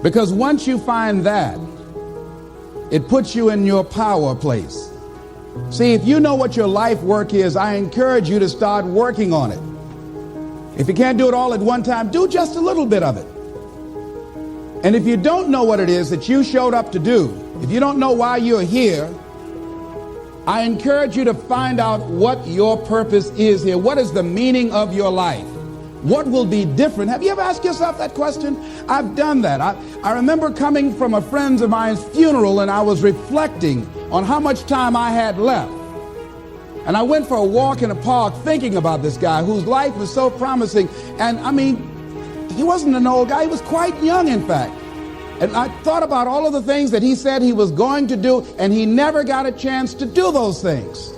Because once you find that, it puts you in your power place. See, if you know what your life work is, I encourage you to start working on it. If you can't do it all at one time, do just a little bit of it. And if you don't know what it is that you showed up to do, if you don't know why you're here, I encourage you to find out what your purpose is here. What is the meaning of your life? What will be different? Have you ever asked yourself that question? I've done that. I remember coming from a friend of mine's funeral, and I was reflecting on how much time I had left. And I went for a walk in a park thinking about this guy whose life was so promising. And I mean, he wasn't an old guy. He was quite young, in fact. And I thought about all of the things that he said he was going to do, and he never got a chance to do those things.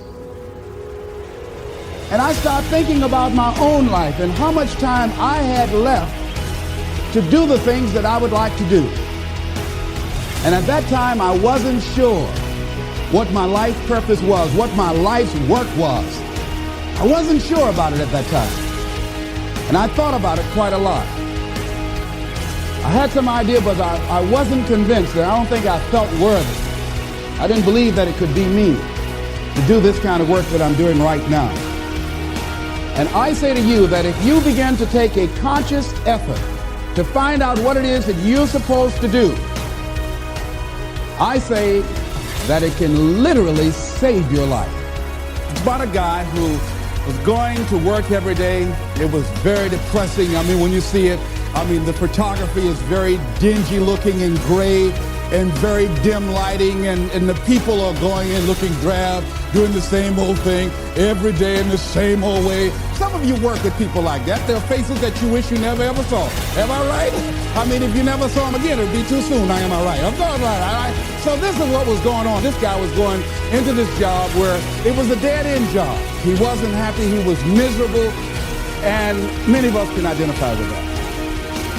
And I started thinking about my own life and how much time I had left to do the things that I would like to do. And at that time, I wasn't sure what my life purpose was, what my life's work was. I wasn't sure about it at that time. And I thought about it quite a lot. I had some idea, but I wasn't convinced, and I don't think I felt worthy. I didn't believe that it could be me to do this kind of work that I'm doing right now. And I say to you that if you begin to take a conscious effort to find out what it is that you're supposed to do, I say that it can literally save your life. It's about a guy who was going to work every day. It was very depressing. I mean, when you see it, I mean, the photography is very dingy looking and gray and very dim lighting, and the people are going in looking drab, doing the same old thing every day in the same old way. Some of you work with people like that. There are faces that you wish you never ever saw. Am I right? I mean, if you never saw them again, it would be too soon. Now, am I right? I'm going right, all right? So this is what was going on. This guy was going into this job where it was a dead-end job. He wasn't happy. He was miserable. And many of us can identify with that.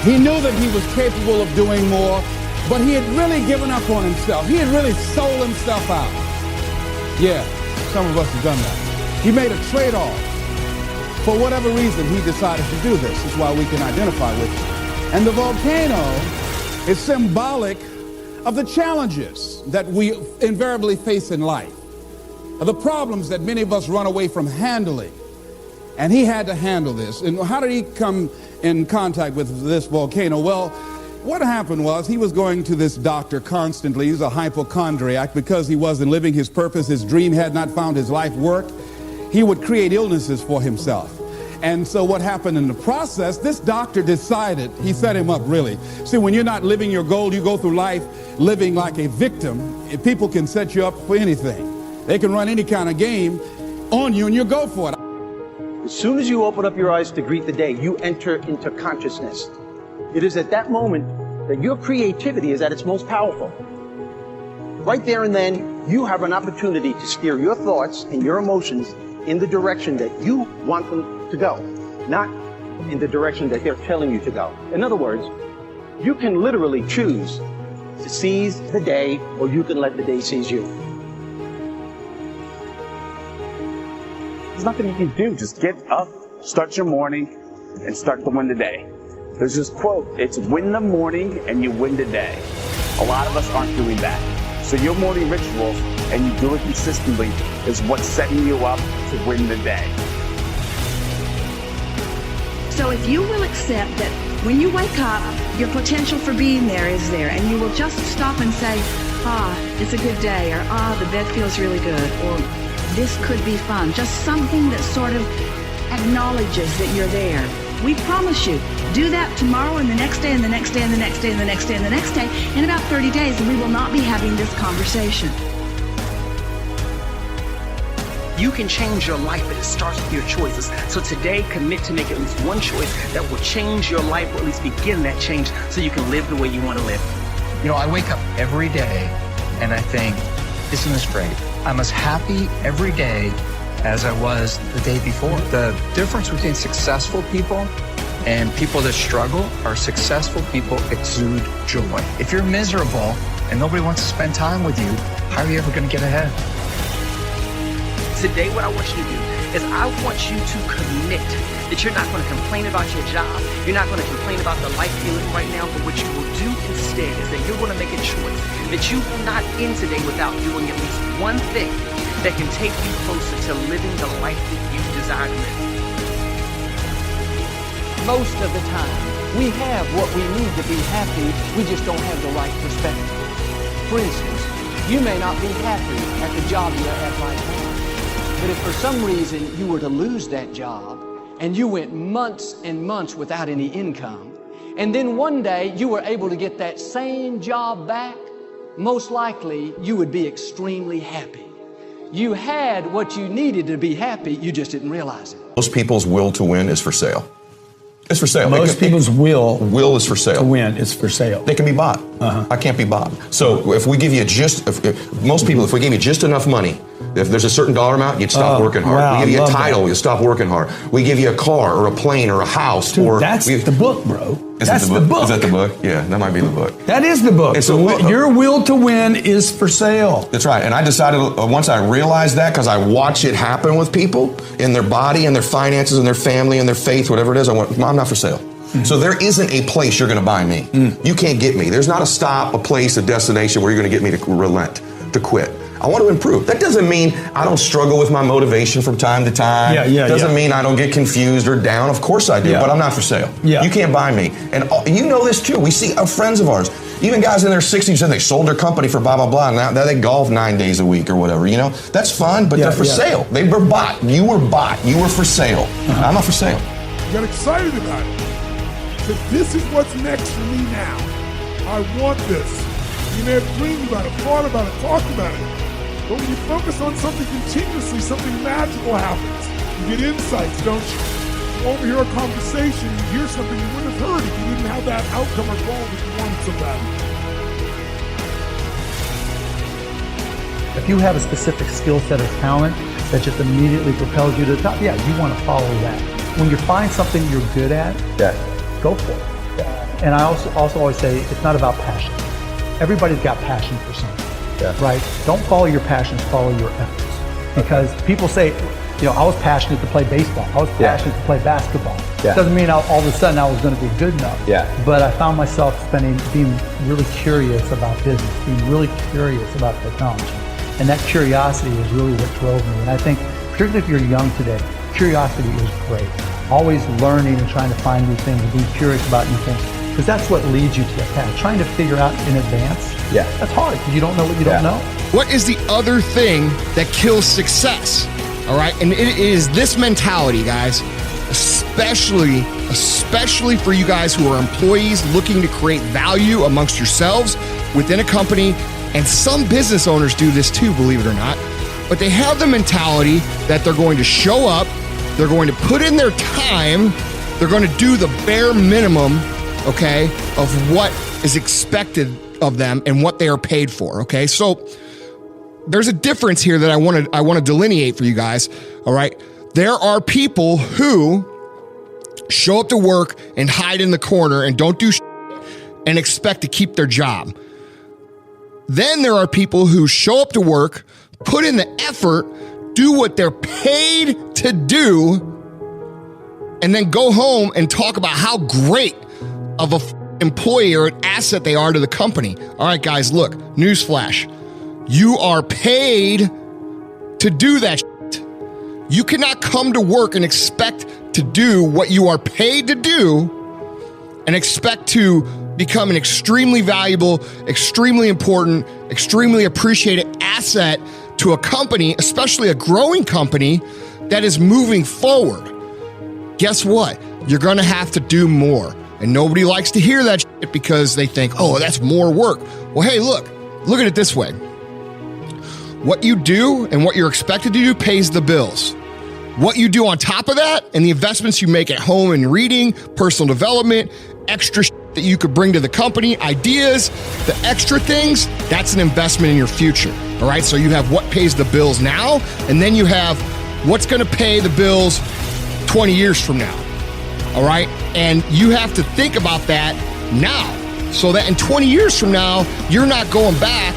He knew that he was capable of doing more, but he had really given up on himself. He had really sold himself out. Yeah, some of us have done that. He made a trade-off. For whatever reason, he decided to do this. That's why we can identify with it. And the volcano is symbolic of the challenges that we invariably face in life, of the problems that many of us run away from handling. And he had to handle this. And how did he come in contact with this volcano? Well, what happened was he was going to this doctor constantly. He was a hypochondriac because he wasn't living his purpose. His dream had not found his life work. He would create illnesses for himself. And so what happened in the process, this doctor decided, he set him up really. See, when you're not living your goal, you go through life living like a victim. People can set you up for anything. They can run any kind of game on you and you go for it. As soon as you open up your eyes to greet the day, you enter into consciousness. It is at that moment that your creativity is at its most powerful. Right there and then, you have an opportunity to steer your thoughts and your emotions in the direction that you want them to go, not in the direction that they're telling you to go. In other words, you can literally choose to seize the day, or you can let the day seize you. There's nothing you can do. Just get up, start your morning, and start to win the day. There's this quote, it's win the morning and you win the day. A lot of us aren't doing that. So your morning rituals, and you do it consistently, is what's setting you up to win the day. So if you will accept that when you wake up, your potential for being there is there, and you will just stop and say, it's a good day, or the bed feels really good, or this could be fun. Just something that sort of acknowledges that you're there. We promise you, do that tomorrow and the next day and the next day and the next day and the next day and the next day. In about 30 days, and we will not be having this conversation. You can change your life, but it starts with your choices. So today, commit to make at least one choice that will change your life, or at least begin that change, so you can live the way you want to live. You know, I wake up every day and I think, isn't this great? I'm as happy every day as I was the day before. The difference between successful people and people that struggle are successful people exude joy. If you're miserable and nobody wants to spend time with you, how are you ever going to get ahead? Today, what I want you to do is I want you to commit that you're not going to complain about your job. You're not going to complain about the life you're living right now, but what you will do instead is that you're going to make a choice that you will not end today without doing at least one thing that can take you closer to living the life that you desire to live. Most of the time, we have what we need to be happy, we just don't have the right perspective. For instance, you may not be happy at the job you're at right now, but if for some reason you were to lose that job, and you went months and months without any income, and then one day you were able to get that same job back, most likely you would be extremely happy. You had what you needed to be happy, you just didn't realize it. Most people's will to win is for sale. It's for sale. Most people's will is for sale. To win is for sale. They can be bought. I can't be bought. So if we give you most people, if we gave you just enough money, if there's a certain dollar amount, you'd stop working hard. Wow, we give you a title, you'd stop working hard. We give you a car or a plane or a house. Dude, that's the book, bro. That's the book. Is that the book? Yeah, that might be the book. That is the book. Your will to win is for sale. That's right. And I decided once I realized that, because I watch it happen with people in their body and their finances and their family and their faith, whatever it is, I'm not for sale. Mm-hmm. So there isn't a place you're going to buy me. You can't get me. There's not a stop, a place, a destination where you're going to get me to relent, to quit. I want to improve. That doesn't mean I don't struggle with my motivation from time to time. Doesn't mean I don't get confused or down. Of course I do, but I'm not for sale. You can't buy me. And you know this too. We see friends of ours, even guys in their 60s, said they sold their company for blah, blah, blah, and now they golf 9 days a week or whatever. You know, that's fun, but they're for sale. They were bought. You were bought. You were for sale. I'm not for sale. You got excited about it. So this is what's next for me now. I want this. You may have dreamed about it, thought about it, talked about it. But when you focus on something continuously, something magical happens. You get insights, don't you? You overhear a conversation, you hear something you wouldn't have heard if you didn't have that outcome or goal that you wanted so badly. If you have a specific skill set or talent that just immediately propels you to the top, you want to follow that. When you find something you're good at, go for it. And I also always say it's not about passion. Everybody's got passion for something. Right? Don't follow your passions, follow your efforts. Because people say, I was passionate to play baseball. I was passionate to play basketball. Doesn't mean all of a sudden I was going to be good enough. But I found myself being really curious about business, being really curious about technology. And that curiosity is really what drove me. And I think, particularly if you're young today, curiosity is great. Always learning and trying to find new things and being curious about new things. Because that's what leads you to that path. Trying to figure out in advance, that's hard because you don't know what you don't know. What is the other thing that kills success? All right, and it is this mentality, guys, especially for you guys who are employees looking to create value amongst yourselves within a company. And some business owners do this too, believe it or not. But they have the mentality that they're going to show up, they're going to put in their time, they're going to do the bare minimum, okay, of what is expected of them and what they are paid for, okay? So there's a difference here that I want to delineate for you guys, all right? There are people who show up to work and hide in the corner and don't do shit and expect to keep their job. Then there are people who show up to work, put in the effort, do what they're paid to do, and then go home and talk about how great of a employee or an asset they are to the company. All right, guys, look, newsflash. You are paid to do that shit. You cannot come to work and expect to do what you are paid to do and expect to become an extremely valuable, extremely important, extremely appreciated asset to a company, especially a growing company that is moving forward. Guess what? You're going to have to do more. And nobody likes to hear that shit because they think, oh, that's more work. Well, hey, look at it this way. What you do and what you're expected to do pays the bills. What you do on top of that and the investments you make at home in reading, personal development, extra shit that you could bring to the company, ideas, the extra things, that's an investment in your future. All right. So you have what pays the bills now, and then you have what's going to pay the bills 20 years from now. All right. And you have to think about that now so that in 20 years from now, you're not going back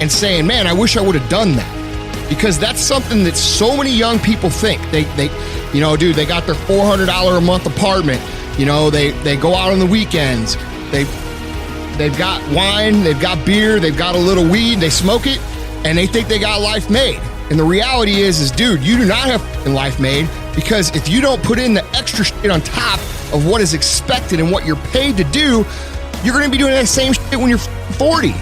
and saying, man, I wish I would have done that. because that's something that so many young people think. They you know, dude, they got their $400 a month apartment. You know, they go out on the weekends. They've got wine, they've got beer, they've got a little weed, they smoke it, and they think they got life made. And the reality is dude, you do not have life made, because if you don't put in the extra shit on top of what is expected and what you're paid to do, you're going to be doing that same shit when you're 40.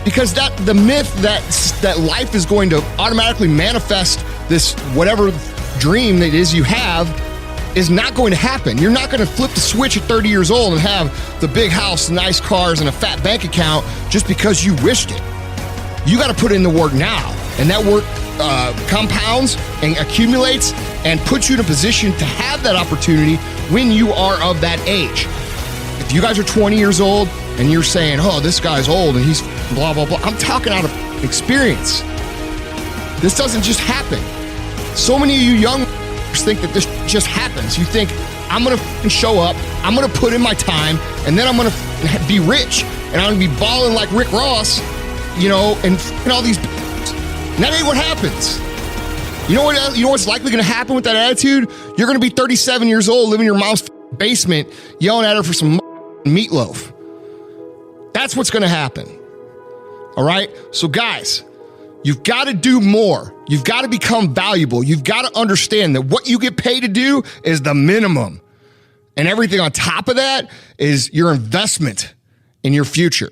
Because the myth that life is going to automatically manifest this whatever dream that it is you have is not going to happen. You're not going to flip the switch at 30 years old and have the big house, nice cars, and a fat bank account just because you wished it. You got to put in the work now, and that work compounds and accumulates and puts you in a position to have that opportunity when you are of that age. If you guys are 20 years old and you're saying, oh, this guy's old and he's blah, blah, blah, I'm talking out of experience. This doesn't just happen. So many of you young think that this just happens. You think, I'm going to show up, I'm going to put in my time, and then I'm going to be rich, and I'm going to be balling like Rick Ross, you know, and all these. And that ain't what happens. You know what's likely going to happen with that attitude? You're going to be 37 years old, living in your mom's basement, yelling at her for some meatloaf. That's what's going to happen. All right? So guys, you've got to do more. You've got to become valuable. You've got to understand that what you get paid to do is the minimum. And everything on top of that is your investment in your future.